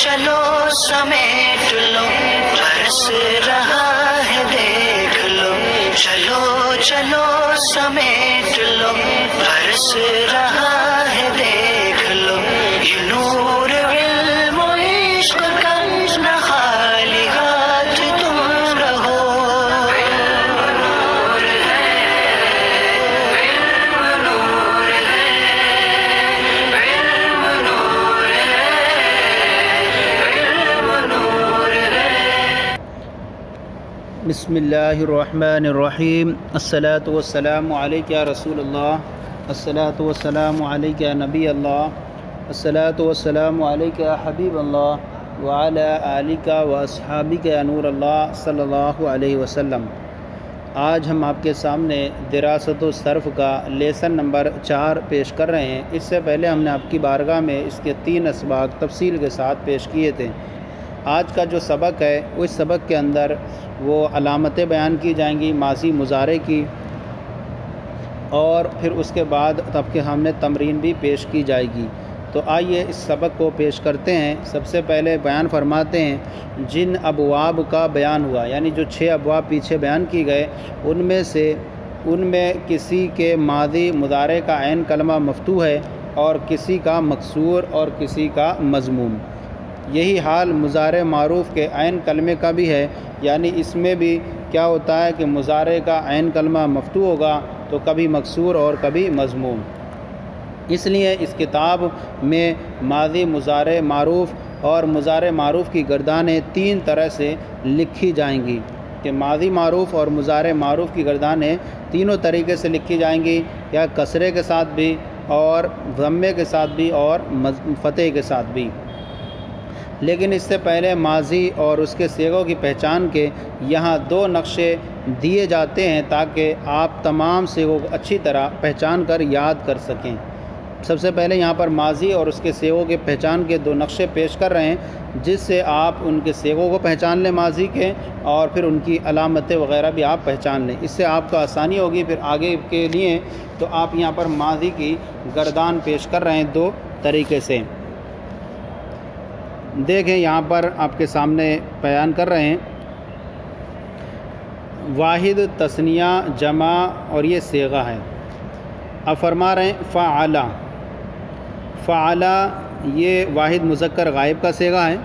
چلو سمیٹ لو برس رہا ہے دیکھ لو، چلو چلو سمیٹ لو برس رہا ہے دیکھ لو، یہ نور علم و عشق کا نہ خالی ہاتھ تم رہو۔ بسم اللہ الرحمن الرحیم، الصلاۃ والسلام علیک یا رسول اللہ، الصلاۃ والسلام علیک یا نبی اللہ، الصلاۃ والسلام علیک یا حبیب اللہ وعلی آلک و اصحابک یا نور اللہ صلی اللہ علیہ وسلم۔ آج ہم آپ کے سامنے دراست و صرف کا لیسن نمبر 4 پیش کر رہے ہیں۔ اس سے پہلے ہم نے آپ کی بارگاہ میں اس کے 3 اسباق تفصیل کے ساتھ پیش کیے تھے۔ آج کا جو سبق ہے اس سبق کے اندر وہ علامتیں بیان کی جائیں گی ماضی مضارع کی، اور پھر اس کے بعد تب کے ہم نے تمرین بھی پیش کی جائے گی۔ تو آئیے اس سبق کو پیش کرتے ہیں۔ سب سے پہلے بیان فرماتے ہیں جن ابواب کا بیان ہوا، یعنی جو 6 ابواب پیچھے بیان کی گئے ان میں کسی کے ماضی مضارع کا عین کلمہ مفتوح ہے اور کسی کا مکسور اور کسی کا مضموم۔ یہی حال مضارع معروف کے عین کلمے کا بھی ہے، یعنی اس میں بھی کیا ہوتا ہے کہ مضارع کا عین کلمہ مفتوح ہوگا تو کبھی مکسور اور کبھی مضموم۔ اس لیے اس کتاب میں ماضی مضارع معروف اور مضارع معروف کی گردانیں 3 طرح سے لکھی جائیں گی، کہ ماضی معروف اور مضارع معروف کی گردانیں تینوں طریقے سے لکھی جائیں گی، یا کسرے کے ساتھ بھی اور ضمے کے ساتھ بھی اور فتح کے ساتھ بھی۔ لیکن اس سے پہلے ماضی اور اس کے صیغوں کی پہچان کے یہاں 2 نقشے دیے جاتے ہیں تاکہ آپ تمام صیغوں کو اچھی طرح پہچان کر یاد کر سکیں۔ سب سے پہلے یہاں پر ماضی اور اس کے صیغوں کے پہچان کے 2 نقشے پیش کر رہے ہیں، جس سے آپ ان کے صیغوں کو پہچان لیں ماضی کے، اور پھر ان کی علامتیں وغیرہ بھی آپ پہچان لیں۔ اس سے آپ کو آسانی ہوگی پھر آگے کے لیے۔ تو آپ یہاں پر ماضی کی گردان پیش کر رہے ہیں 2 طریقے سے۔ دیکھیں یہاں پر آپ کے سامنے بیان کر رہے ہیں واحد، تثنیہ، جمع اور یہ صیغہ ہے۔ اب فرما رہے ہیں فعل۔ فعل یہ واحد مذکر غائب کا صیغہ ہے،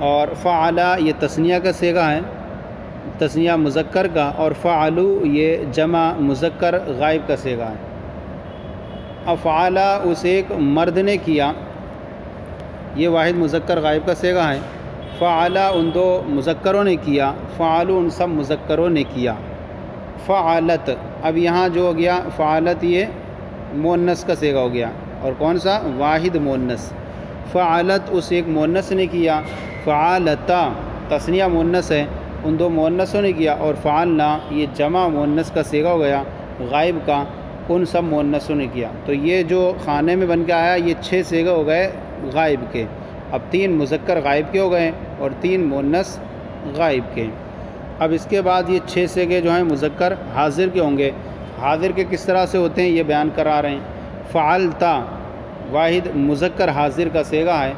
اور فعل یہ تثنیہ کا صیغہ ہے، تثنیہ مذکر کا، اور فعلوا یہ جمع مذکر غائب کا صیغہ ہے۔ اب فعل اس ایک مرد نے کیا، یہ واحد مذکر غائب کا صیغہ ہے۔ فعل ان 2 مذکروں نے کیا، فعلوا ان سب مذکروں نے کیا۔ فعلت، اب یہاں جو ہو گیا فعلت یہ مؤنث کا صیغہ ہو گیا، اور کون سا؟ واحد مؤنث۔ فعلت اس ایک مؤنث نے کیا، فعلتا تثنیہ مؤنث ہے، ان 2 مؤنثوں نے کیا، اور فعلنا یہ جمع مؤنث کا صیغہ ہو گیا غائب کا، ان سب مؤنثوں نے کیا۔ تو یہ جو خانے میں بن کے آیا یہ 6 صیغے ہو گئے غائب کے۔ اب 3 مذکر غائب کے ہو گئے اور 3 مؤنث غائب کے۔ اب اس کے بعد یہ 6 صیغے جو ہیں مذکر حاضر کے ہوں گے۔ حاضر کے کس طرح سے ہوتے ہیں یہ بیان کرا رہے ہیں۔ فعلتا واحد مذکر حاضر کا صیغہ ہے،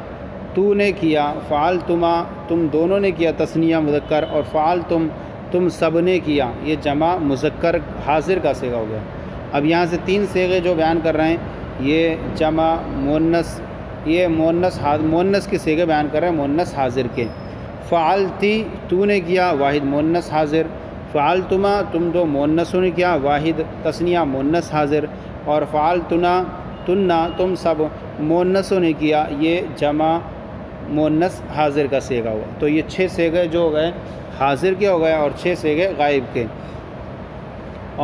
تو نے کیا، فعلتما تم دونوں نے کیا تثنیہ مذکر، اور فعلتم تم سب نے کیا، یہ جمع مذکر حاضر کا صیغہ ہو گیا۔ اب یہاں سے 3 صیغے جو بیان کر رہے ہیں یہ جمع مؤنث، یہ مؤنث کے صیغے بیان کر رہے ہیں مؤنث حاضر کے۔ فعلتی تو نے کیا، واحد مؤنث حاضر، فعلتما تم 2 مؤنثوں نے کیا، واحد تثنیہ مؤنث حاضر، اور فعلتنا تننا تم سب مؤنثوں نے کیا، یہ جمع مؤنث حاضر کا صیغہ ہوا۔ تو یہ 6 صیغے جو ہو گئے حاضر کے ہو گئے اور 6 صیغے غائب کے،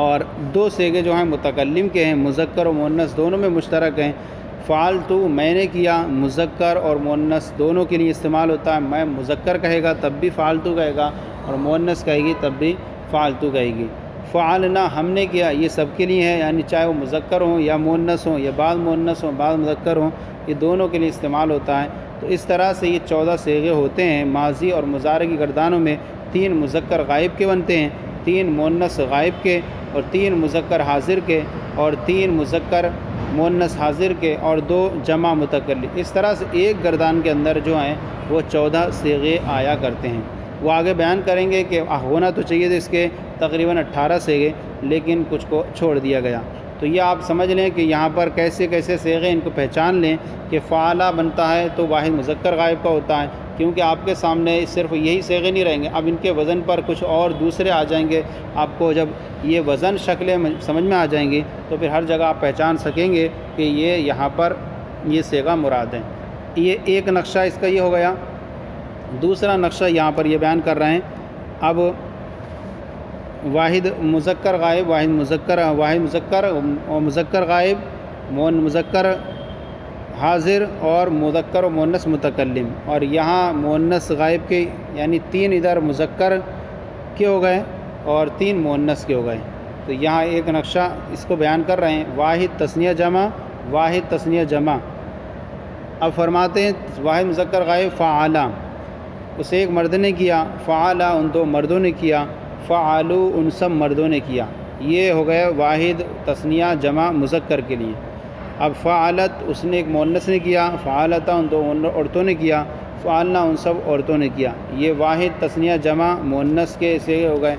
اور 2 صیغے جو ہیں متکلم کے ہیں، مذکر و مؤنث دونوں میں مشترک ہیں۔ فعلتو میں نے کیا، مذکر اور مؤنث دونوں کے لیے استعمال ہوتا ہے۔ میں مذکر کہے گا تب بھی فعلتو کہے گا، اور مؤنث کہے گی تب بھی فعلتو کہے گی۔ فعلنا ہم نے کیا، یہ سب کے لیے ہے، یعنی چاہے وہ مذکر ہوں یا مؤنث ہوں، یا بعض مؤنث ہوں بعض مذکر ہوں، یہ دونوں کے لیے استعمال ہوتا ہے۔ تو اس طرح سے یہ 14 صیغے ہوتے ہیں۔ ماضی اور مضارع کی گردانوں میں 3 مذکر غائب کے بنتے ہیں، 3 مؤنث غائب کے، اور 3 مذکر حاضر کے، اور 3 مذکر مؤنث حاضر کے اور 2 جمع متکلم. اس طرح سے ایک گردان کے اندر جو ہیں وہ 14 صیغے آیا کرتے ہیں. وہ آگے بیان کریں گے کہ ہونا تو چاہیے تھے اس کے تقریباً 18 صیغے، لیکن کچھ کو چھوڑ دیا گیا. تو یہ آپ سمجھ لیں کہ یہاں پر کیسے کیسے صیغے ان کو پہچان لیں کہ فعلا بنتا ہے تو واحد مذکر غائب کا ہوتا ہے، کیونکہ آپ کے سامنے صرف یہی صیغے نہیں رہیں گے، اب ان کے وزن پر کچھ اور دوسرے آ جائیں گے. آپ کو جب یہ وزن شکلیں سمجھ میں آ جائیں گی تو پھر ہر جگہ آپ پہچان سکیں گے کہ یہ یہاں پر یہ صیغہ مراد ہے. یہ ایک نقشہ اس کا یہ ہو گیا. دوسرا نقشہ یہاں پر یہ بیان کر رہے ہیں. اب واحد مذکر غائب، واحد مذکر اور مذکر غائب، مذکر حاضر اور مذکر و مؤنث متکلم. اور یہاں مؤنث غائب کے یعنی 3 ادھر مذکر کے ہو گئے اور 3 مؤنث کے ہو گئے. تو یہاں ایک نقشہ اس کو بیان کر رہے ہیں. واحد تثنیہ جمع، واحد تثنیہ جمع. اب فرماتے ہیں واحد مذکر غائب فعلا، اسے ایک مرد نے کیا، فعلا ان 2 مردوں نے کیا، فعلو ان سب مردوں نے کیا. یہ ہو گیا واحد تثنیہ جمع مذکر کے لیے. اب فعلت اس نے ایک مؤنث نے کیا، فعلتا ان 2 عورتوں نے کیا، فعلنا ان سب عورتوں نے کیا. یہ واحد تثنیہ جمع مؤنث کے سے ہو گئے.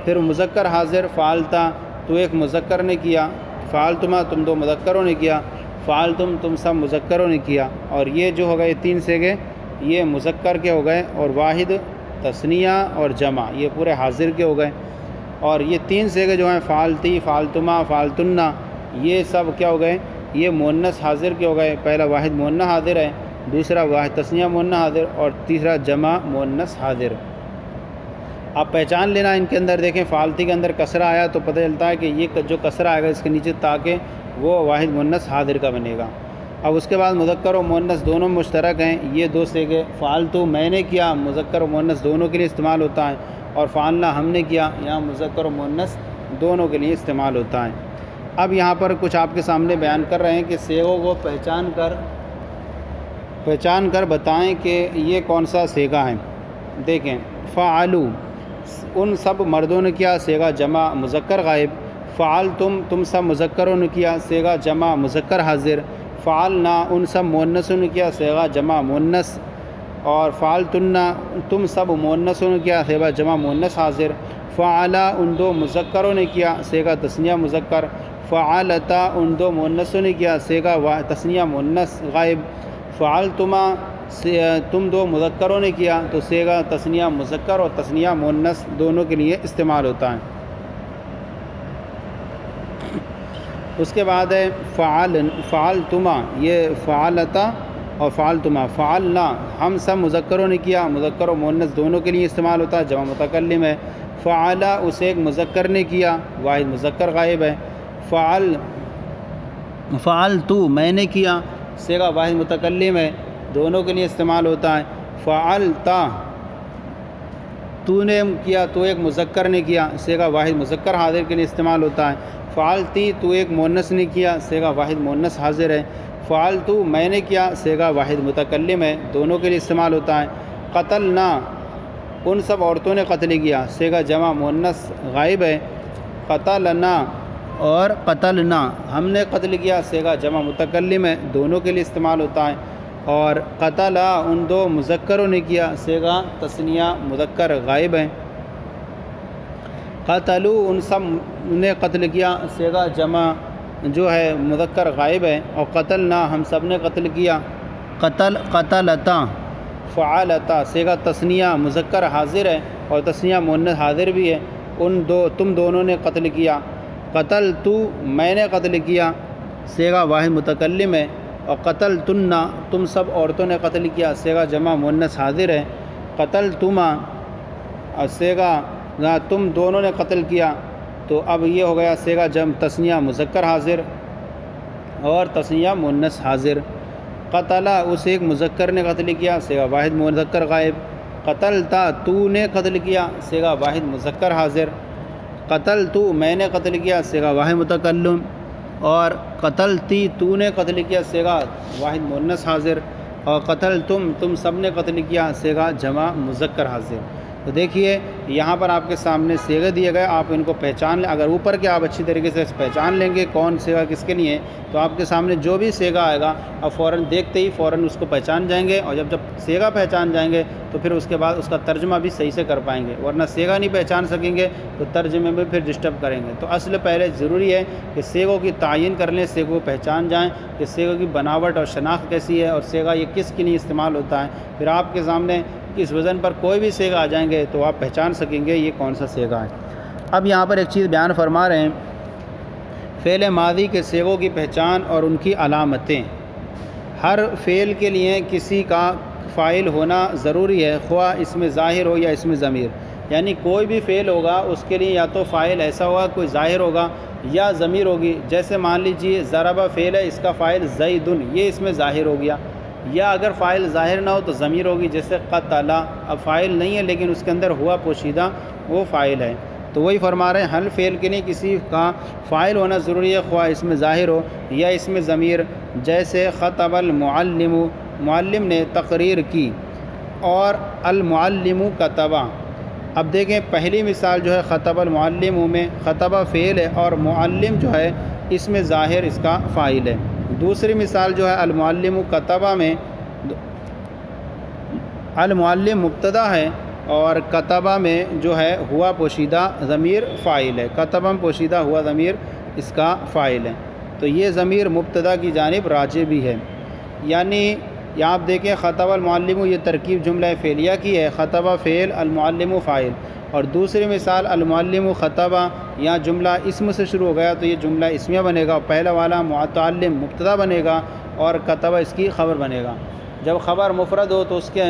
پھر مذکر حاضر فعلتا تو ایک مذکر نے کیا، فعلتما تم 2 مذکروں نے کیا، فعلتم تم سب مذکروں نے کیا. اور یہ جو ہو گئے 3 صیغے یہ مذکر کے ہو گئے، اور واحد تثنیہ اور جمع یہ پورے حاضر کے ہو گئے. اور یہ 3 صیغے جو ہیں فعلتی، فعلتما، فعلتنا، یہ سب کیا ہو گئے؟ یہ مؤنث حاضر کے ہو گئے. پہلا واحد مؤنث حاضر ہے، دوسرا واحد تثنیہ مؤنث حاضر، اور تیسرا جمع مؤنث حاضر. آپ پہچان لینا ان کے اندر. دیکھیں فعلتی کے اندر کسرہ آیا تو پتہ چلتا ہے کہ یہ جو کسرہ آئے گا اس کے نیچے تاکہ وہ واحد مؤنث حاضر کا بنے گا. اب اس کے بعد مذکر و مؤنث دونوں مشترک ہیں. یہ 2 صیغے فعلتو میں نے کیا، مذکر و مؤنث دونوں کے لیے استعمال ہوتا ہے، اور فعلنا ہم نے کیا، یہاں مذکر و مؤنث دونوں کے لیے استعمال ہوتا ہے. اب یہاں پر کچھ آپ کے سامنے بیان کر رہے ہیں کہ صیغوں کو پہچان کر بتائیں کہ یہ کون سا صیغہ ہے. دیکھیں فعلو ان سب مردوں نے کیا، صیغہ جمع مذکر غائب. فعلتم تم سب مذکروں نے کیا، صیغہ جمع مذکر حاضر. فعلنا ان سب مؤنثوں نے کیا، صیغہ جمع مؤنث. اور فعلتنا تم سب مؤنثوں نے کیا، صیغہ جمع مؤنث حاضر. فعلا ان 2 مذکروں نے کیا، صیغہ تثنیہ مذکر. فعلتا ان 2 مؤنثوں نے کیا، صیغہ تثنیہ مؤنث غائب. فعلتما تم 2 مذکروں نے کیا تو صیغہ تثنیہ مذکر اور تثنیہ مؤنث دونوں کے لیے استعمال ہوتا ہے. اس کے بعد ہے فعلتما، یہ فعلتا اور فعلتما. فعلنا ہم سب مذکروں نے کیا، مذکر و مؤنث دونوں کے لیے استعمال ہوتا ہے، جمع متکلم ہے. فعلا اسے ایک مذکر نے کیا، واحد مذکر غائب ہے. فعلتو میں نے کیا، صیغہ واحد متکلم ہے، دونوں کے لیے استعمال ہوتا ہے. فعلتا تو نے کیا، تو ایک مذکر نے کیا، صیغہ واحد مذکر حاضر کے لیے استعمال ہوتا ہے. فعلتی تو ایک مؤنث نے کیا، صیغہ واحد مؤنث حاضر ہے. فعلتو میں نے کیا، صیغہ واحد متکلم ہے، دونوں کے لیے استعمال ہوتا ہے. قتلنا ان سب عورتوں نے قتل کیا، صیغہ جمع مؤنث غائب ہے. قتلنا اور قتلنا ہم نے قتل کیا، صیغہ جمع متکلم ہے، دونوں کے لیے استعمال ہوتا ہے. اور قتلا ان 2 مذکروں نے کیا، صیغہ تثنیہ مذکر غائب ہے. قتلو ان سب نے قتل کیا، صیغہ جمع جو ہے مذکر غائب ہے. اور قتلنا ہم سب نے قتل کیا. قتلتا فعلتا صیغہ تثنیہ مذکر حاضر ہے اور تثنیہ مؤنث حاضر بھی ہے. تم دونوں نے قتل کیا. قتلتو میں نے قتل کیا، صیغہ واحد متکلم ہے. اور قتلتنا تم سب عورتوں نے قتل کیا، صیغہ جمع مؤنث حاضر ہے. قتلتما اور صیغہ تم دونوں نے قتل کیا، تو اب یہ ہو گیا صیغہ جمع تثنیہ مذکر حاضر اور تثنیہ مؤنث حاضر. قتلا اسے ایک مذکر نے قتل کیا، صیغہ واحد مذکر غائب. قتلتا تو نے قتل کیا، صیغہ واحد مذکر حاضر. قتلتو میں نے قتل کیا، صیغہ واحد متکلم. اور قتلتی تو نے قتل کیا، صیغہ واحد مؤنث حاضر. اور قتلتم تم سب نے قتل کیا، صیغہ جمع مذکر حاضر. تو دیکھیے یہاں پر آپ کے سامنے صیغے دیے گئے، آپ ان کو پہچان لیں۔ اگر اوپر کے آپ اچھی طریقے سے پہچان لیں گے کون صیغہ کس کے لیے ہے، تو آپ کے سامنے جو بھی صیغہ آئے گا آپ فوراً دیکھتے ہی فوراً اس کو پہچان جائیں گے، اور جب صیغہ پہچان جائیں گے تو پھر اس کے بعد اس کا ترجمہ بھی صحیح سے کر پائیں گے، ورنہ صیغہ نہیں پہچان سکیں گے تو ترجمے میں پھر ڈسٹرب کریں گے۔ تو اصل پہلے ضروری ہے کہ صیغوں کی تعین کر لیں، صیغوں کو پہچان جائیں کہ صیغوں کی بناوٹ اور شناخت کیسی ہے اور صیغہ یہ کس کے لیے استعمال ہوتا ہے۔ پھر آپ کے سامنے اس وزن پر کوئی بھی صیغہ آ جائیں گے تو آپ پہچان سکیں گے یہ کون سا صیغہ ہے۔ اب یہاں پر ایک چیز بیان فرما رہے ہیں، فعل ماضی کے صیغوں کی پہچان اور ان کی علامتیں۔ ہر فعل کے لیے کسی کا فاعل ہونا ضروری ہے، خواہ اس میں ظاہر ہو یا اس میں ضمیر، یعنی کوئی بھی فعل ہوگا اس کے لیے یا تو فاعل ایسا ہوگا کوئی ظاہر ہوگا یا ضمیر ہوگی۔ جیسے مان لیجئے ضربہ فعل ہے، اس کا فاعل زیدن، یہ اس میں ظاہر ہو گیا، یا اگر فاعل ظاہر نہ ہو تو ضمیر ہوگی، جیسے قتل، اب فاعل نہیں ہے لیکن اس کے اندر ہوا پوشیدہ وہ فاعل ہے۔ تو وہی فرما رہے ہیں ہر فعل کے لیے کسی کا فاعل ہونا ضروری ہے، خواہ اس میں ظاہر ہو یا اس میں ضمیر۔ جیسے خطب المعلم، معلم نے تقریر کی، اور المعلم کتبا۔ اب دیکھیں پہلی مثال جو ہے خطب المعلم میں خطبہ فعل ہے اور معلم جو ہے اس میں ظاہر اس کا فاعل ہے۔ دوسری مثال جو ہے المعلم کتبہ میں المعلم مبتدا ہے اور کتبہ میں جو ہے ہوا پوشیدہ ضمیر فاعل ہے، کتبہ میں پوشیدہ ہوا ضمیر اس کا فاعل ہے۔ تو یہ ضمیر مبتدا کی جانب راجع بھی ہے، یعنی یہاں آپ دیکھیں خطب المعلم یہ ترکیب جملہ فعلیہ کی ہے، خطبہ فعل المعلم فاعل، اور دوسری مثال المعلم خطبہ یہاں جملہ اسم سے شروع ہو گیا تو یہ جملہ اسمیہ بنے گا، پہلا والا متعلم مبتدا بنے گا اور کتبہ اس کی خبر بنے گا۔ جب خبر مفرد ہو تو اس کے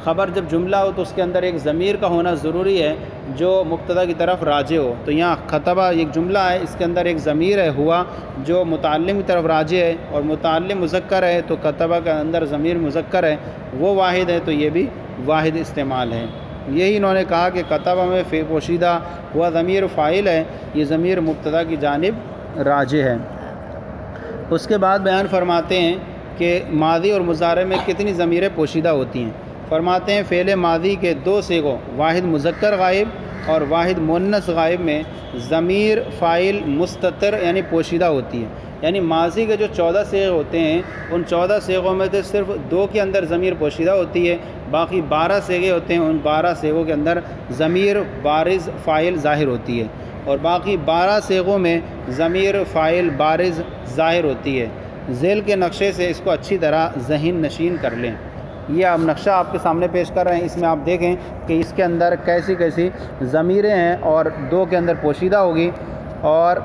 خبر جب جملہ ہو تو اس کے اندر ایک ضمیر کا ہونا ضروری ہے جو مبتدا کی طرف راجع ہو۔ تو یہاں خطبہ ایک جملہ ہے، اس کے اندر ایک ضمیر ہے ہوا جو متعلم کی طرف راجع ہے، اور متعلم مذکر ہے تو کتبہ کے اندر ضمیر مذکر ہے وہ واحد ہے، تو یہ بھی واحد استعمال ہے۔ یہی انہوں نے کہا کہ کتبہ میں پوشیدہ ہوا ضمیر فاعل ہے، یہ ضمیر مبتدا کی جانب راجع ہے۔ اس کے بعد بیان فرماتے ہیں کہ ماضی اور مضارع میں کتنی ضمیریں پوشیدہ ہوتی ہیں۔ فرماتے ہیں فعل ماضی کے دو صیغوں واحد مذکر غائب اور واحد مؤنث غائب میں ضمیر فاعل مستتر یعنی پوشیدہ ہوتی ہے، یعنی ماضی کے جو 14 صیغے ہوتے ہیں ان 14 صیغوں میں سے صرف 2 کے اندر ضمیر پوشیدہ ہوتی ہے، باقی 12 صیغے ہوتے ہیں، ان 12 صیغوں کے اندر ضمیر بارز فاعل ظاہر ہوتی ہے، اور باقی 12 صیغوں میں ضمیر فاعل بارز ظاہر ہوتی ہے۔ ذیل کے نقشے سے اس کو اچھی طرح ذہن نشین کر لیں۔ یہ اب نقشہ آپ کے سامنے پیش کر رہے ہیں، اس میں آپ دیکھیں کہ اس کے اندر کیسی کیسی ضمیریں ہیں، اور 2 کے اندر پوشیدہ ہوگی اور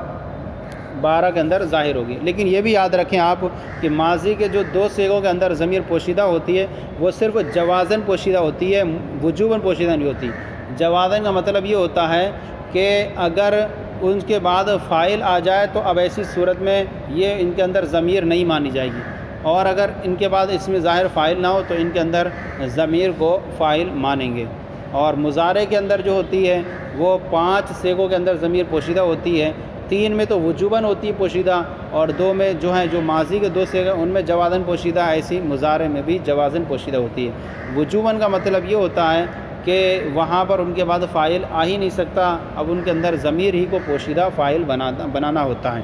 12 کے اندر ظاہر ہوگی۔ لیکن یہ بھی یاد رکھیں آپ کہ ماضی کے جو 2 صیغوں کے اندر ضمیر پوشیدہ ہوتی ہے وہ صرف جوازن پوشیدہ ہوتی ہے، وجوباً پوشیدہ نہیں ہوتی۔ جوازن کا مطلب یہ ہوتا ہے کہ اگر ان کے بعد فاعل آ جائے تو اب ایسی صورت میں یہ ان کے اندر ضمیر نہیں مانی جائے گی، اور اگر ان کے بعد اس میں ظاہر فاعل نہ ہو تو ان کے اندر ضمیر کو فاعل مانیں گے۔ اور مضارع کے اندر جو ہوتی ہے وہ 5 صیغوں کے اندر ضمیر پوشیدہ ہوتی ہے، 3 میں تو وجوباً ہوتی ہے پوشیدہ، اور 2 میں جو ہیں جو ماضی کے 2 صیغے ان میں جوازن پوشیدہ، ایسی مضارع میں بھی جوازن پوشیدہ ہوتی ہے۔ وجوباً کا مطلب یہ ہوتا ہے کہ وہاں پر ان کے بعد فاعل آ ہی نہیں سکتا، اب ان کے اندر ضمیر ہی کو پوشیدہ فاعل بنانا ہوتا ہے۔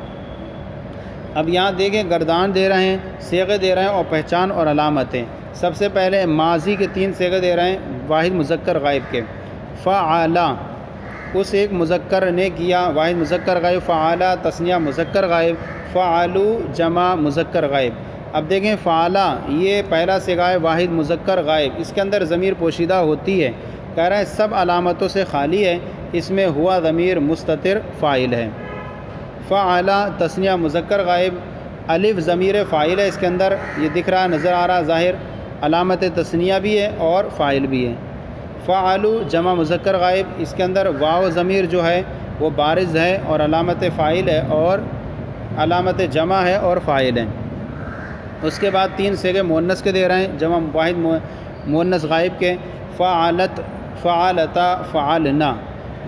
اب یہاں دیکھیں گردان دے رہے ہیں، صیغے دے رہے ہیں اور پہچان اور علامتیں۔ سب سے پہلے ماضی کے 3 صیغے دے رہے ہیں واحد مذکر غائب کے۔ فعلا اس ایک مذکر نے کیا، واحد مذکر غائب، فعلا تثنیہ مذکر غائب، فعلو جمع مذکر غائب۔ اب دیکھیں فعلا یہ پہلا صیغہ ہے واحد مذکر غائب، اس کے اندر ضمیر پوشیدہ ہوتی ہے، کہہ رہے ہیں سب علامتوں سے خالی ہے، اس میں ہوا ضمیر مستتر فاعل ہے۔ فعلا تثنیہ مذکر غائب، الف ضمیر فاعل ہے، اس کے اندر یہ دکھ رہا نظر آ رہا ظاہر، علامت تثنیہ بھی ہے اور فاعل بھی ہے۔ فعلو جمع مذکر غائب، اس کے اندر واو ضمیر جو ہے وہ بارز ہے اور علامت فاعل ہے اور علامت جمع ہے اور فاعل ہے۔ اس کے بعد 3 صیغے مؤنث کے دے رہے ہیں، جمع واحد مؤنث غائب کے، فعلت، فعلتا، فعلنا،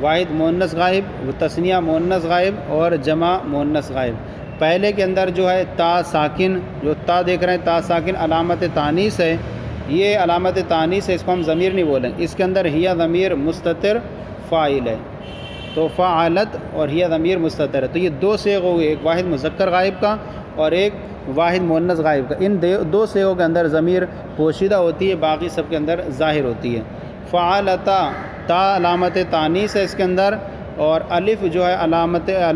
واحد مؤنث غائب، تثنیہ مؤنث غائب اور جمع مؤنث غائب۔ پہلے کے اندر جو ہے تا ساکن، جو تا دیکھ رہے ہیں تا ساکن علامت تانیث ہے، یہ علامت تانیث ہے، اس کو ہم ضمیر نہیں بولیں، اس کے اندر ہیہ ضمیر مستتر فاعل ہے، تو فعلت اور ہیہ ضمیر مستتر ہے، تو یہ دو صیغ ہو گئے، ایک واحد مذکر غائب کا اور ایک واحد مؤنث غائب کا۔ ان دو صیغوں کے اندر ضمیر پوشیدہ ہوتی ہے، باقی سب کے اندر ظاہر ہوتی ہے۔ فعلتا تا علامت تانیث ہے اس کے اندر، اور الف جو ہے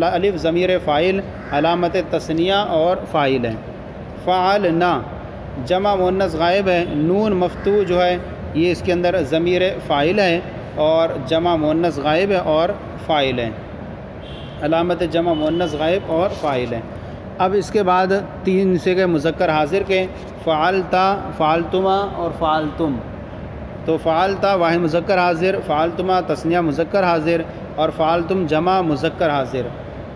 الف ضمیر فاعل، علامت تثنیہ اور فاعل ہے۔ فعلنا جمع مؤنث غائب ہے، نون مفتوح جو ہے یہ اس کے اندر ضمیر فاعل ہے اور جمع مؤنث غائب ہے اور فاعل ہے، علامت جمع مؤنث غائب اور فاعل ہے۔ اب اس کے بعد تین صیغے مذکر حاضر کے، فعلتا، فعلتما اور فعلتم۔ تو فعلتا واحد مذکر حاضر، فعلتما تثنیہ مذکر حاضر اور فعلتم جمع مذکر حاضر۔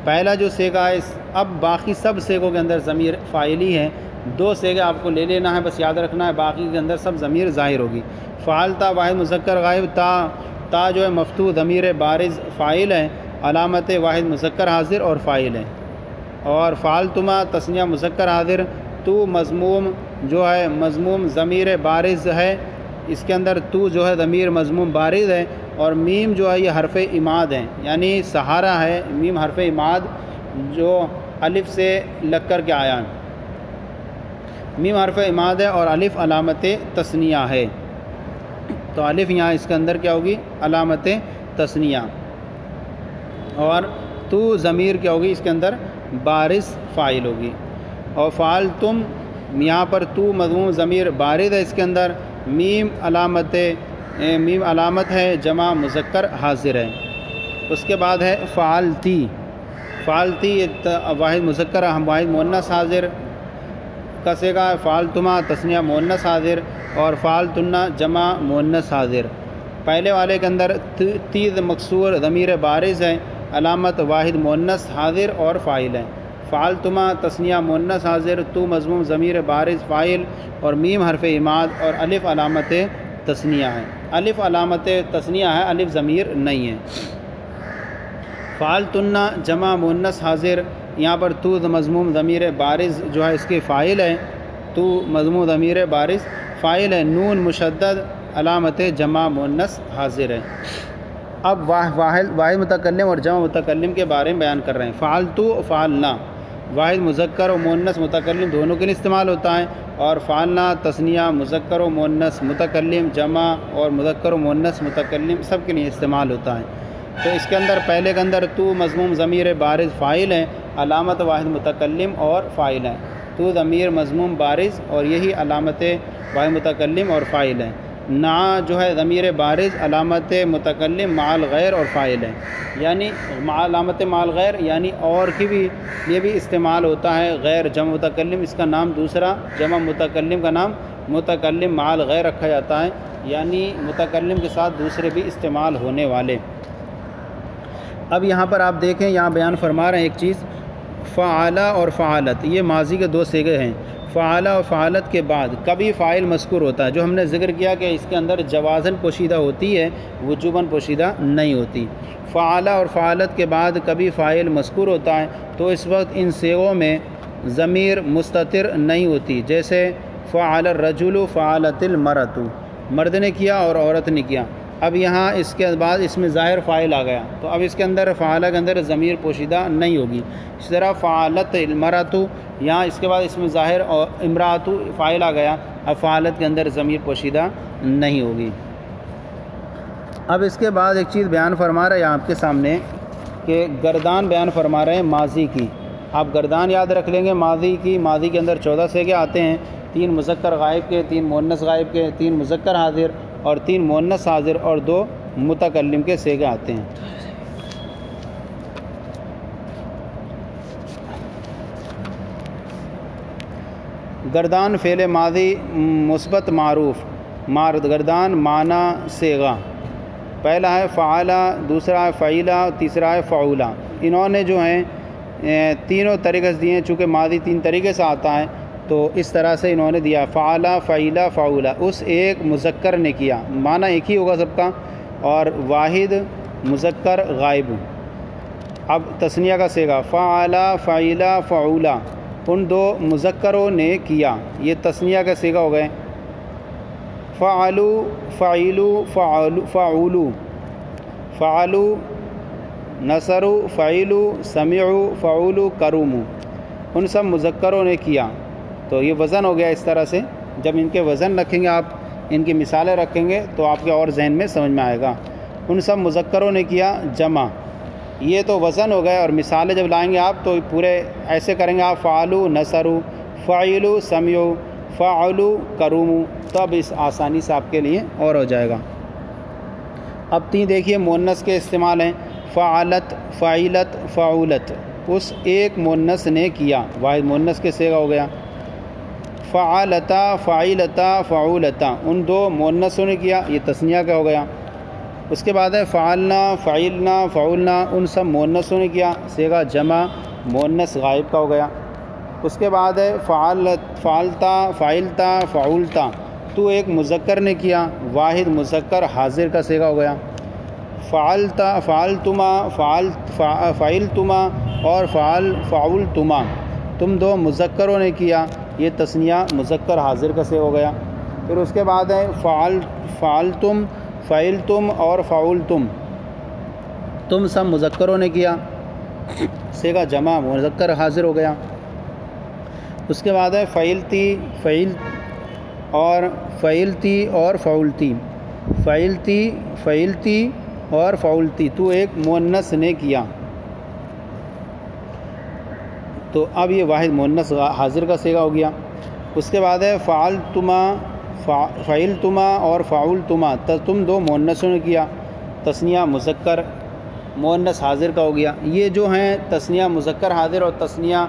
پہلا جو صیغہ ہے، اب باقی سب صیغوں کے اندر ضمیر فاعلی ہے، دو صیغے آپ کو لے لینا ہے، بس یاد رکھنا ہے، باقی کے اندر سب ضمیر ظاہر ہوگی۔ فعلتا واحد مذکر غائب، تا جو ہے مفتوح ضمیر بارز فاعل ہے، علامت واحد مذکر حاضر اور فاعل ہے۔ اور فعلتما تثنیہ مذکر حاضر، تو مضموم جو ہے مضموم ضمیر بارز ہے، اس کے اندر تو جو ہے ضمیر مضموم بارز ہے، اور میم جو ہے یہ حرف اماد ہے، یعنی سہارا ہے، میم حرف اماد جو الف سے لگ کر کے آیا ہے، میم حرف اماد ہے اور الف علامت تثنیہ ہے، تو الف یہاں اس کے اندر کیا ہوگی؟ علامت تثنیہ، اور تو ضمیر کیا ہوگی اس کے اندر؟ بارز فاعل ہوگی۔ اور فعلتم یہاں پر تو مضموم ضمیر بارز ہے، اس کے اندر میم علامت ہے، جمع مذکر حاضر ہے۔ اس کے بعد ہے فعلتی، فعلتی واحد مذکر واحد مؤنث حاضر کا صیغہ ہے، فعلتما تثنیہ مؤنث حاضر اور فعلتنا جمع مؤنث حاضر۔ پہلے والے کے اندر تیز مکسور ضمیر بارز ہے، علامت واحد مؤنث حاضر اور فاعل ہے۔ فعلتما تثنیہ مؤنث حاضر، تو مضموم ضمیر بارز فاعل اور میم حرف اماد اور الف علامت تثنیہ ہے، الف علامت تثنیہ ہے، الف ضمیر نہیں ہے۔ فعلتنا جمع مؤنث حاضر، یہاں پر تو مضموم ضمیر بارز جو ہے اس کی فاعل ہے، تو مضموم ضمیر بارز فاعل ہے، نون مشدد علامت جمع مؤنث حاضر ہے۔ اب واحد متکلم اور جمع متکلم کے بارے میں بیان کر رہے ہیں۔ فعلتو فعلنا واحد مذکر و مؤنث متکلم دونوں کے لیے استعمال ہوتا ہے، اور فعلنا تثنیہ مذکر و مؤنث متکلم جمع اور مذکر و مؤنث متکلم سب کے لیے استعمال ہوتا ہے۔ تو اس کے اندر پہلے کے اندر تو مضموم ضمیر بارز فاعل ہے، علامت واحد متکلم اور فاعل ہے، تو ضمیر مضموم بارز اور یہی علامت واحد متکلم اور فاعل ہے۔ نا جو ہے ضمیر بارز، علامت متکلم مع الغیر اور فاعل ہے، یعنی علامت مع الغیر یعنی اور کی بھی یہ بھی استعمال ہوتا ہے، غیر جمع متکلم اس کا نام دوسرا، جمع متکلم کا نام متکلم مع الغیر رکھا جاتا ہے، یعنی متکلم کے ساتھ دوسرے بھی استعمال ہونے والے۔ اب یہاں پر آپ دیکھیں، یہاں بیان فرما رہے ہیں ایک چیز، فعلا اور فعالت، یہ ماضی کے دو صیغے ہیں۔ فعلا اور فعالت کے بعد کبھی فاعل مذکور ہوتا ہے، جو ہم نے ذکر کیا کہ اس کے اندر جوازاً پوشیدہ ہوتی ہے، وجوباً پوشیدہ نہیں ہوتی۔ فعلا اور فعالت کے بعد کبھی فاعل مذکور ہوتا ہے، تو اس وقت ان صیغوں میں ضمیر مستتر نہیں ہوتی، جیسے فعل الرجل فعلت المرأۃ، مرد نے کیا اور عورت نے کیا۔ اب یہاں اس کے بعد اس میں ظاہر فاعل آ گیا، تو اب اس کے اندر فعلا کے اندر ضمیر پوشیدہ نہیں ہوگی۔ اس طرح فعلت المرأۃ، یہاں اس کے بعد اس میں ظاہر اور امرأۃ فاعل آ گیا، اب فعلت کے اندر ضمیر پوشیدہ نہیں ہوگی۔ اب اس کے بعد ایک چیز بیان فرما رہے ہیں آپ کے سامنے کہ گردان بیان فرما رہے ہیں ماضی کی۔ آپ گردان یاد رکھ لیں گے ماضی کی، ماضی کے اندر 14 صیغے آتے ہیں، 3 مذکر غائب کے، 3 مؤنث غائب کے، 3 مذکر حاضر اور 3 مؤنث حاضر اور 2 متکلم کے صیغے آتے ہیں۔ گردان فعل ماضی مثبت معروف، گردان معنی صیغہ، پہلا ہے فعلا، دوسرا ہے فعیلا، تیسرا ہے فعولا۔ انہوں نے جو ہیں تینوں طریقے سے دیے ہیں، چونکہ ماضی 3 طریقے سے آتا ہے تو اس طرح سے انہوں نے دیا، فعلا، فعیلا، فعولا، اس ایک مذکر نے کیا، معنی ایک ہی ہوگا سب کا، اور واحد مذکر غائب۔ اب تثنیہ کا صیغہ فعلا، فعیلا، فعولا، ان 2 مذکروں نے کیا، یہ تثنیہ کا صیغہ ہو گئے۔ فعلو، فعیلو، فعولو، فعلو، نصرو، فعیلو، سمعو، فعولو، کرومو، ان سب مذکروں نے کیا۔ تو یہ وزن ہو گیا اس طرح سے۔ جب ان کے وزن رکھیں گے آپ، ان کی مثالیں رکھیں گے تو آپ کے اور ذہن میں سمجھ میں آئے گا۔ ان سب مذکروں نے کیا جمع، یہ تو وزن ہو گئے، اور مثالیں جب لائیں گے آپ تو پورے ایسے کریں گے آپ، فعلو، نصرو، فعیلو، سمعو، فعلو، کرومو، تب اس آسانی سے آپ کے لیے اور ہو جائے گا۔ اب 3 دیکھیے مؤنث کے استعمال ہیں، فعلت، فعیلت، فعولت، اس ایک مؤنث نے کیا، واحد مؤنث کے صیغہ ہو گیا۔ فعلتا، فعیلتا، فعولتا، ان 2 مؤنثوں نے کیا، یہ تثنیہ کا ہو گیا۔ اس کے بعد ہے فعلنا، فعیلنا، فعولنا، ان سب مؤنثوں نے کیا، صیغہ جمع مؤنث غائب کا ہو گیا۔ اس کے بعد ہے فعلتا، فعلتا، فعولتا، تو ایک مذکر نے کیا، واحد مذکر حاضر کا صیغہ ہو گیا۔ فعلتا، فعلتما، فعلتما اور فعولتما، تم 2 مذکروں نے کیا، یہ تثنیہ مذکر حاضر کا صیغہ ہو گیا۔ پھر اس کے بعد ہے فعلتم، فعلتم اور فعولتم، تم سب مذکروں نے کیا، صیغہ جمع مذکر حاضر ہو گیا۔ اس کے بعد ہے فعلتی، فعلتی اور فعولتی، فعلتی، فعلتی اور فعولتی، تو ایک مؤنث نے کیا۔ تو اب یہ واحد مؤنث حاضر کا صیغہ ہو گیا۔ اس کے بعد ہے فعلتما، فعلتما اور فعولتما، تم 2 مؤنثوں نے کیا، تثنیہ مذکر مؤنث حاضر کا ہو گیا۔ یہ جو ہیں تثنیہ مذکر حاضر اور تثنیہ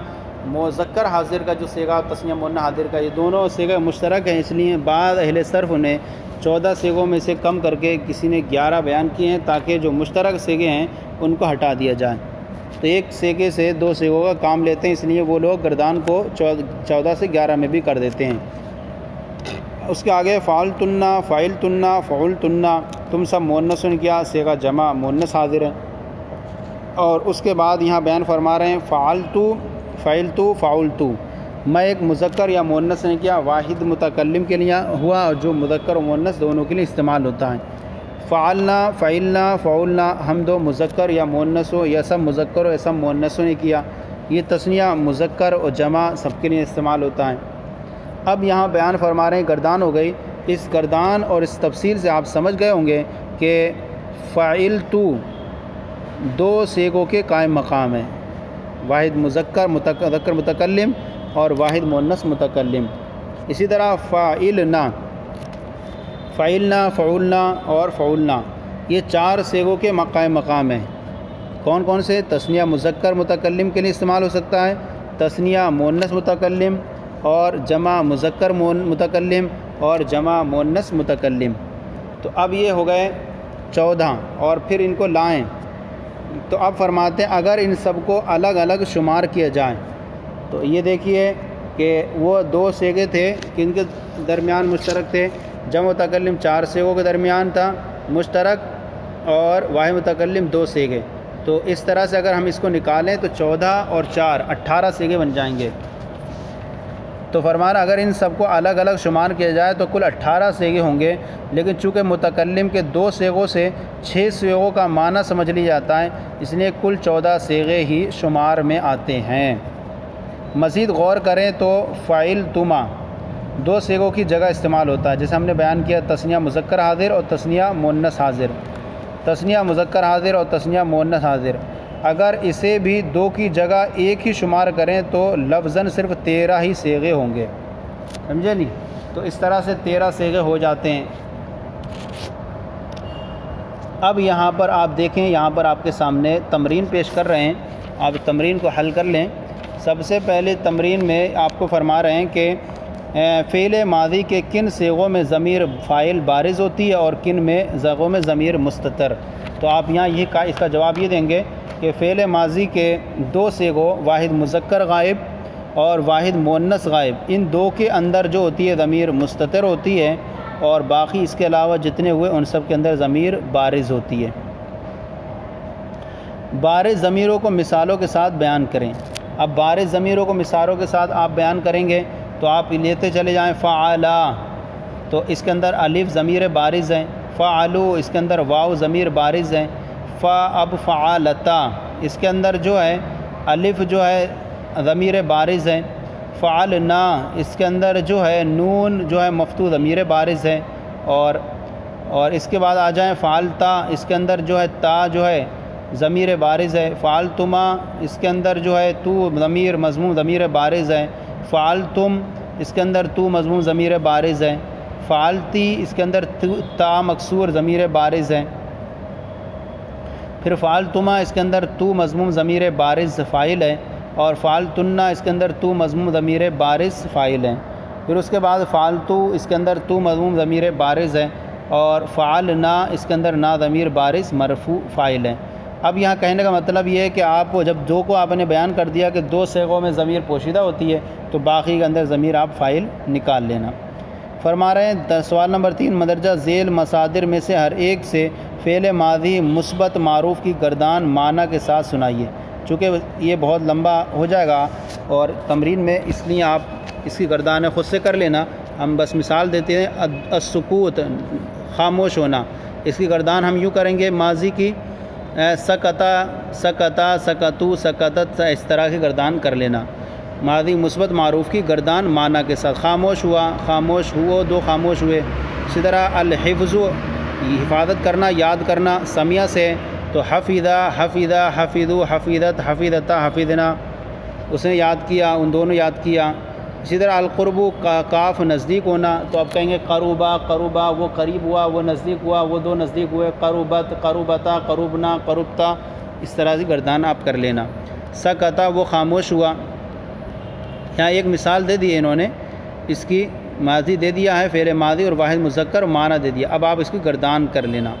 مذکر حاضر کا جو صیغہ، تثنیہ مؤنث حاضر کا، یہ دونوں صیغے مشترک ہیں، اس لیے بعض اہل صرف نے 14 صیغوں میں سے کم کر کے کسی نے 11 بیان کیے ہیں، تاکہ جو مشترک صیغے ہیں ان کو ہٹا دیا جائے۔ تو ایک صیغے سے 2 صیغوں کا کام لیتے ہیں، اس لیے وہ لوگ گردان کو 14 سے 11 میں بھی کر دیتے ہیں۔ اس کے آگے فعلتنا، فعلتنا، فعولتنا، تم سب مؤنثوں نے کیا، صیغہ جمع مؤنث حاضر ہے۔ اور اس کے بعد یہاں بیان فرما رہے ہیں فعلتو، فعلتو، فعولتو، میں ایک مذکر یا مؤنث نے کیا، واحد متکلم کے لیے ہوا، اور جو مذکر و مؤنث دونوں کے لیے استعمال ہوتا ہے۔ فعلنا، فعلنا، فعولنا، ہم 2 مذکر یا مؤنثوں، یا سب مذکر یا سب مؤنثوں نے کیا، یہ تثنیہ مذکر اور جمع سب کے لیے استعمال ہوتا ہے۔ اب یہاں بیان فرما رہے ہیں گردان ہو گئی۔ اس گردان اور اس تفصیل سے آپ سمجھ گئے ہوں گے کہ فعلتو 2 صیغوں کے قائم مقام ہے، واحد مذکر متکلم اور واحد مؤنث متکلم۔ اسی طرح فعلنا، فعلنا، فعولنا اور فعولنا، یہ 4 صیغوں کے قائم مقام ہیں۔ کون کون سے؟ تثنیہ مذکر متکلم کے لیے استعمال ہو سکتا ہے، تثنیہ مؤنث متکلم اور جمع مذکر متکلم اور جمع مؤنث متکلم۔ تو اب یہ ہو گئے 14، اور پھر ان کو لائیں تو اب فرماتے ہیں اگر ان سب کو الگ الگ شمار کیا جائے تو یہ دیکھیے کہ وہ 2 صیغے تھے، کن کے درمیان مشترک تھے، جمع متکلم 4 صیغوں کے درمیان تھا مشترک، اور واحد متکلم 2 صیغے۔ تو اس طرح سے اگر ہم اس کو نکالیں تو 14 اور 4 18 صیغے بن جائیں گے۔ تو فرمانا اگر ان سب کو الگ الگ شمار کیا جائے تو کل 18 صیغے ہوں گے، لیکن چونکہ متکلم کے 2 صیغوں سے 6 صیغوں کا معنی سمجھ لیا جاتا ہے، اس لیے کل 14 صیغے ہی شمار میں آتے ہیں۔ مزید غور کریں تو فعلتما 2 صیغوں کی جگہ استعمال ہوتا ہے، جیسے ہم نے بیان کیا تثنیہ مذکر حاضر اور تثنیہ مؤنث حاضر، تثنیہ مذکر حاضر اور تثنیہ مؤنث حاضر۔ اگر اسے بھی 2 کی جگہ 1 ہی شمار کریں تو لفظاً صرف 13 ہی صیغے ہوں گے، سمجھے نہیں؟ تو اس طرح سے 13 صیغے ہو جاتے ہیں۔ اب یہاں پر آپ دیکھیں، یہاں پر آپ کے سامنے تمرین پیش کر رہے ہیں، آپ تمرین کو حل کر لیں۔ سب سے پہلے تمرین میں آپ کو فرما رہے ہیں کہ فعل ماضی کے کن صیغوں میں ضمیر فاعل بارز ہوتی ہے اور کن میں صیغوں میں ضمیر مستتر۔ تو آپ یہاں اس کا جواب یہ دیں گے کہ فعل ماضی کے 2 صیغوں، واحد مذکر غائب اور واحد مؤنث غائب، ان 2 کے اندر جو ہوتی ہے ضمیر مستتر ہوتی ہے، اور باقی اس کے علاوہ جتنے ہوئے ان سب کے اندر ضمیر بارز ہوتی ہے۔ بارز ضمیروں کو مثالوں کے ساتھ بیان کریں۔ اب بارز ضمیروں کو مثالوں کے ساتھ آپ بیان کریں گے تو آپ لیتے چلے جائیں فعلا، تو اس کے اندر الف ضمیر بارز ہے، فعلو اس کے اندر واو ضمیر بارز ہے، اب فعلتا اس کے اندر جو ہے الف جو ہے ضمیر بارز ہے، فعلنا اس کے اندر جو ہے نون جو ہے مفتوح ضمیر بارز ہے، اور اس کے بعد آ جائیں فعلتا اس کے اندر جو ہے تا جو ہے ضمیر بارز ہے، فعلتما اس کے اندر جو ہے تو ضمیر مضموم ضمیر بارز ہے، فعلتم اس کے اندر تو مضموم ضمیر بارز ہے، فعلتی اس کے اندر تا مکسور ضمیر بارز ہے، پھر فعلتما اس کے اندر تو مضموم ضمیر بارز فاعل ہے، اور فعلتنا اس کے اندر تو مضموم ضمیر بارز فاعل ہے، پھر اس کے بعد فعلتو اس کے اندر تو مضموم ضمیر بارز ہے، اور فعلنا اس کے اندر نا ضمیر بارز مرفوع فاعل ہے۔ اب یہاں کہنے کا مطلب یہ ہے کہ آپ جب دو کو آپ نے بیان کر دیا کہ دو صیغوں میں ضمیر پوشیدہ ہوتی ہے تو باقی کے اندر ضمیر آپ فاعل نکال لینا۔ فرما رہے ہیں سوال نمبر 3، مندرجہ ذیل مصادر میں سے ہر ایک سے فعل ماضی مثبت معروف کی گردان معنی کے ساتھ سنائیے۔ چونکہ یہ بہت لمبا ہو جائے گا اور تمرین میں، اس لیے آپ اس کی گردان خود سے کر لینا، ہم بس مثال دیتے ہیں۔ السکوت خاموش ہونا، اس کی گردان ہم یوں کریں گے ماضی کی سکتا سکتا سکتو سکتت، اس طرح کی گردان کر لینا۔ ماضی مثبت معروف کی گردان معنی کے ساتھ، خاموش ہوا خاموش ہوئے دو خاموش ہوئے۔ اسی طرح الحفظ حفاظت کرنا یاد کرنا، سمیہ سے تو حفظہ حفظہ حفظو حفظت حفظتا حفظنا، اس نے یاد کیا، ان دونوں یاد کیا۔ اسی طرح القرب کاف نزدیک ہونا، تو آپ کہیں گے قربا قربا وہ قریب ہوا وہ نزدیک ہوا وہ دو نزدیک ہوئے، قربت قربتا قربنا قربتا، اس طرح سے گردان آپ کر لینا۔ سکتا وہ خاموش ہوا، یہاں ایک مثال دے دی انہوں نے، اس کی ماضی دے دیا ہے فعل ماضی اور واحد مذکر معنی دے دیا، اب آپ اس کی گردان کر لینا۔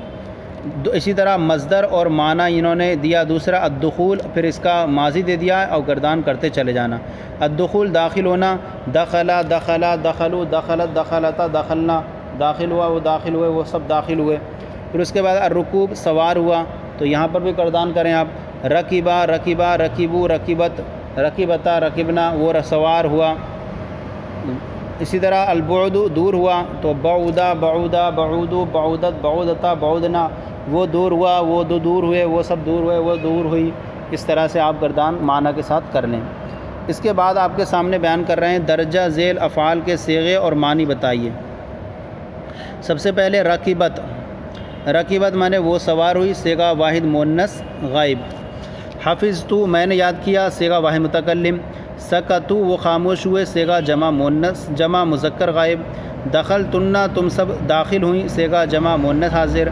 اسی طرح مصدر اور معنی انہوں نے دیا دوسرا الدخول، پھر اس کا ماضی دے دیا اور گردان کرتے چلے جانا۔ الدخول داخل ہونا، دخلا دخلا دخلو دخلت دخلتا دخلنا، داخل ہوا وہ داخل ہوئے وہ سب داخل ہوئے۔ پھر اس کے بعد الرکوب سوار ہوا، تو یہاں پر بھی گردان کریں آپ، رکیبا رکیبا رکیبو رکیبت رکیبتا رکبنا وہ سوار ہوا۔ اسی طرح البعد دور ہوا، تو بعودا بعودا بعودو بعودت بعودتا بعودنا وہ دور ہوا وہ دو دور ہوئے وہ سب دور ہوئے وہ دور ہوئی، اس طرح سے آپ گردان معنی کے ساتھ کر لیں۔ اس کے بعد آپ کے سامنے بیان کر رہے ہیں درجہ ذیل افعال کے صیغے اور معنی بتائیے۔ سب سے پہلے رکیبت، رکیبت مانے وہ سوار ہوئی، صیغہ واحد مؤنث غائب۔ حفظتو میں نے یاد کیا، صیغہ واحد متکلم۔ سکتو وہ خاموش ہوئے، صیغہ جمع مؤنث جمع مذکر غائب۔ دخلتنا تم سب داخل ہوئیں، صیغہ جمع مؤنث حاضر۔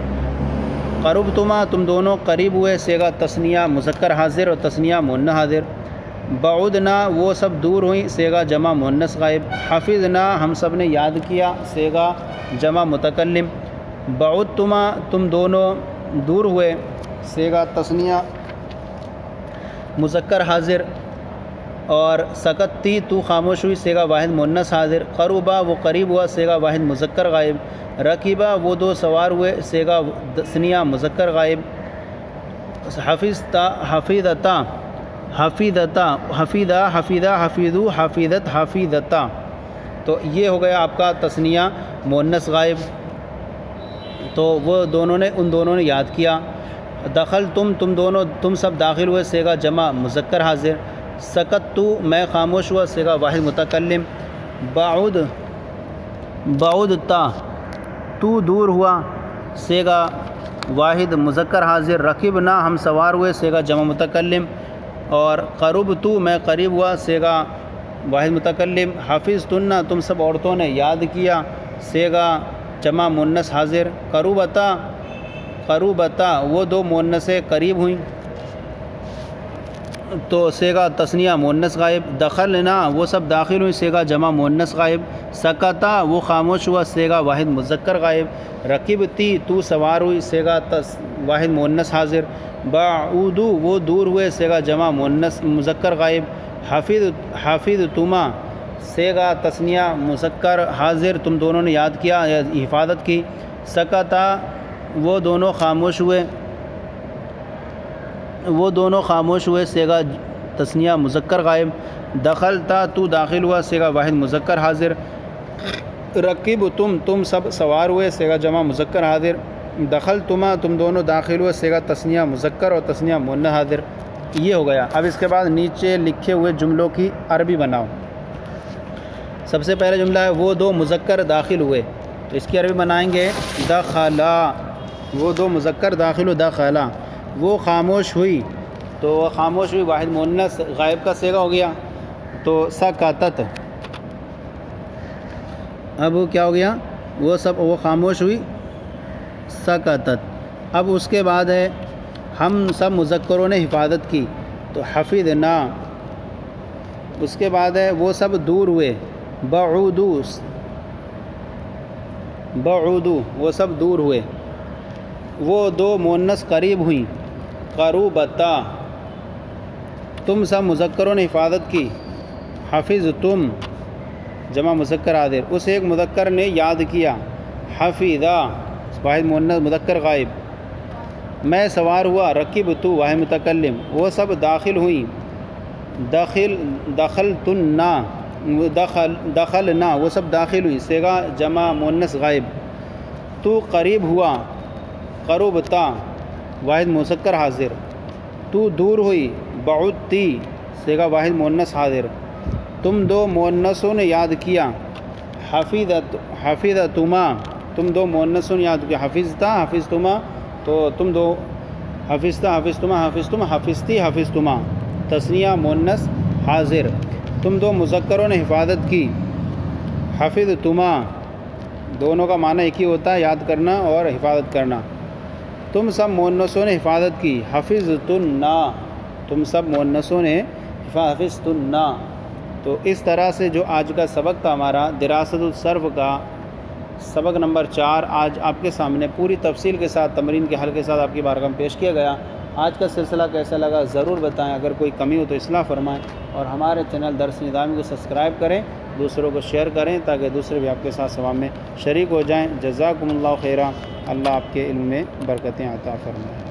قربتما تم دونوں قریب ہوئے، صیغہ تثنیہ مذکر حاضر اور تثنیہ مؤنث حاضر۔ بعدنا وہ سب دور ہوئیں، صیغہ جمع مؤنث غائب۔ حفظنا ہم سب نے یاد کیا، صیغہ جمع متکلم۔ بعدتما تم دونوں دور ہوئے، صیغہ تثنیہ مذکر حاضر۔ اور سکتی تو خاموش ہوئی، صیغہ واحد مؤنث حاضر۔ قربا وہ قریب ہوا، صیغہ واحد مذکر غائب۔ رکیبا وہ دو سوار ہوئے، صیغہ تثنیہ مذکر غائب۔ حفظتا حفظتا حفظتا حفظہ حفظہ حفظو حفظت حفظتا، تو یہ ہو گیا آپ کا تثنیہ مؤنث غائب، تو وہ دونوں نے ان دونوں نے یاد کیا۔ دخل تم دونوں تم سب داخل ہوئے، صیغہ جمع مذکر حاضر۔ سکت تو میں خاموش ہوا، صیغہ واحد متکلم۔ بعدتا تو دور ہوا، صیغہ واحد مذکر حاضر۔ رکبنا ہم سوار ہوئے، صیغہ جمع متکلم۔ اور قربتو میں قریب ہوا، صیغہ واحد متکلم۔ حفظتنا تم سب عورتوں نے یاد کیا، صیغہ جمع مؤنث حاضر۔ قربتا وہ دو مؤنثیں قریب ہوئیں، تو صیغہ تثنیہ مؤنث غائب۔ دخلنا وہ سب داخل ہوئیں، صیغہ جمع مؤنث غائب۔ سکتا وہ خاموش ہوا، صیغہ واحد مذکر غائب۔ رکبتی تو سوار ہوئی، صیغہ واحد مؤنث حاضر۔ بعودو وہ دور ہوئے، صیغہ جمع مؤنث مذکر غائب۔ حفظتما صیغہ تثنیہ مذکر حاضر، تم دونوں نے یاد کیا حفاظت کی۔ سکتا وہ دونوں خاموش ہوئے، صیغہ تثنیہ مذکر غائب۔ دخلتا تو داخل ہوا، صیغہ واحد مذکر حاضر۔ رکب تم سب سوار ہوئے، صیغہ جمع مذکر حاضر۔ دخل تم دونوں داخل ہوئے، صیغہ تثنیہ مذکر اور تثنیہ مؤنث حاضر۔ یہ ہو گیا۔ اب اس کے بعد نیچے لکھے ہوئے جملوں کی عربی بناؤ۔ سب سے پہلا جملہ ہے وہ دو مذکر داخل ہوئے، تو اس کی عربی بنائیں گے دخلا۔ وہ دو مذکر داخل ہو، دخلا۔ وہ خاموش ہوئی، تو وہ خاموش ہوئی واحد مؤنث غائب کا صیغہ ہو گیا، تو سکتت۔ اب کیا ہو گیا؟ وہ خاموش ہوئی، سکتت۔ اب اس کے بعد ہے ہم سب مذکروں نے حفاظت کی، تو حفظنا۔ اس کے بعد ہے وہ سب دور ہوئے، بعودو۔ وہ سب دور ہوئے۔ وہ دو مؤنث قریب ہوئیں، قربتا۔ تم سب مذکروں نے حفاظت کی، حفظتم جمع مذکر حاضر۔ اس ایک مذکر نے یاد کیا، حفظا واحد مؤنث مذکر غائب۔ میں سوار ہوا، رکبت واحد متکلم۔ وہ سب داخل ہوئیں، دخلنا وہ سب داخل ہوئی، صیغہ جمع مؤنث غائب۔ تو قریب ہوا، قربتا واحد مذکر حاضر۔ تو دور ہوئی، بعدتی صیغہ واحد مؤنث حاضر۔ تم دو مؤنثوں نے یاد کیا، حفظتما تم دو مؤنثوں نے یاد کیا، حفظتا حفظتما تو تم دو، حفظتا حفظتما حفظتی حفظتما تثنیہ مؤنث حاضر۔ تم دو مذکروں نے حفاظت کی، حفظتما دونوں کا معنی ایک ہی ہوتا ہے، یاد کرنا اور حفاظت کرنا۔ تم سب مؤنثوں نے حفاظت کی، حفظتنا تم سب مؤنثوں نے حفظتنا۔ تو اس طرح سے جو آج کا سبق تھا ہمارا دراست الصرف کا سبق نمبر 4 آج آپ کے سامنے پوری تفصیل کے ساتھ تمرین کے حل کے ساتھ آپ کی بارگاہ میں پیش کیا گیا۔ آج کا سلسلہ کیسا لگا ضرور بتائیں، اگر کوئی کمی ہو تو اصلاح فرمائیں، اور ہمارے چینل درس نظامی کو سبسکرائب کریں، دوسروں کو شیئر کریں تاکہ دوسرے بھی آپ کے ساتھ ثواب میں شریک ہو جائیں۔ جزاکم اللہ خیرہ، اللہ آپ کے علم میں برکتیں عطا فرمائے۔